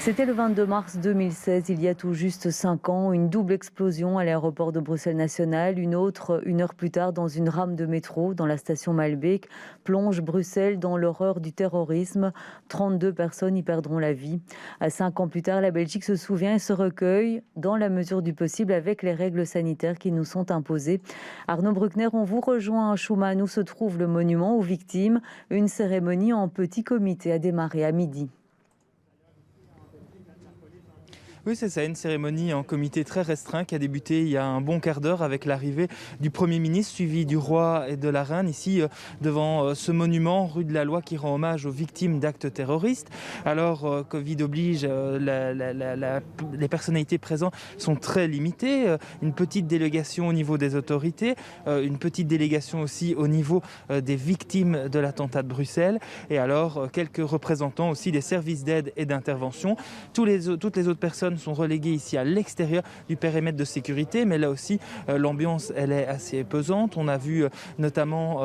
C'était le 22 mars 2016, il y a tout juste 5 ans, une double explosion à l'aéroport de Bruxelles National, une autre 1 heure plus tard dans une rame de métro dans la station Malbeek, plonge Bruxelles dans l'horreur du terrorisme. 32 personnes y perdront la vie. 5 ans plus tard, la Belgique se souvient et se recueille dans la mesure du possible avec les règles sanitaires qui nous sont imposées. Arnaud Bruckner, on vous rejoint à Schuman où se trouve le monument aux victimes. Une cérémonie en petit comité a démarré à midi. Oui, c'est ça, une cérémonie en comité très restreint qui a débuté il y a un bon quart d'heure avec l'arrivée du Premier ministre suivi du roi et de la reine ici devant ce monument rue de la Loi qui rend hommage aux victimes d'actes terroristes. Alors, Covid oblige, les personnalités présentes sont très limitées. Une petite délégation au niveau des autorités, une petite délégation aussi au niveau des victimes de l'attentat de Bruxelles et alors quelques représentants aussi des services d'aide et d'intervention. Toutes les autres personnes sont relégués ici à l'extérieur du périmètre de sécurité, mais là aussi l'ambiance elle est assez pesante. On a vu notamment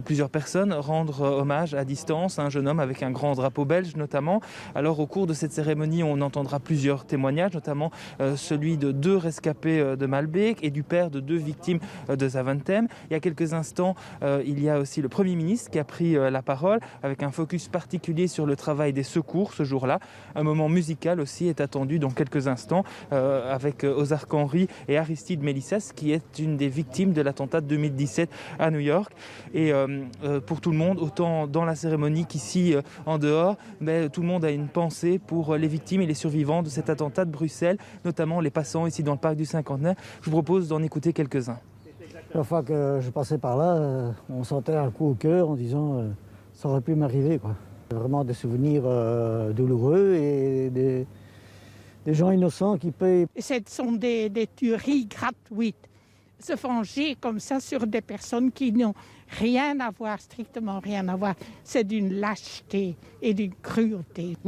plusieurs personnes rendre hommage à distance à un jeune homme avec un grand drapeau belge notamment. Alors au cours de cette cérémonie on entendra plusieurs témoignages, notamment celui de 2 rescapés de Malbeek et du père de 2 victimes de Zaventem. Il y a quelques instants il y a aussi le Premier ministre qui a pris la parole avec un focus particulier sur le travail des secours ce jour-là. Un moment musical aussi est attendu dans quelques instants avec Ozark Henry et Aristide Mélissas qui est une des victimes de l'attentat de 2017 à New York. Et pour tout le monde, autant dans la cérémonie qu'ici en dehors, mais tout le monde a une pensée pour les victimes et les survivants de cet attentat de Bruxelles, notamment les passants ici dans le parc du Cinquantenaire. Je vous propose d'en écouter quelques-uns. La fois que je passais par là, on sentait un coup au cœur en disant ça aurait pu m'arriver, quoi. Vraiment des souvenirs douloureux et des gens innocents qui payent. Ce sont des tueries gratuites. Se venger comme ça sur des personnes qui n'ont rien à voir, strictement rien à voir, c'est d'une lâcheté et d'une cruauté.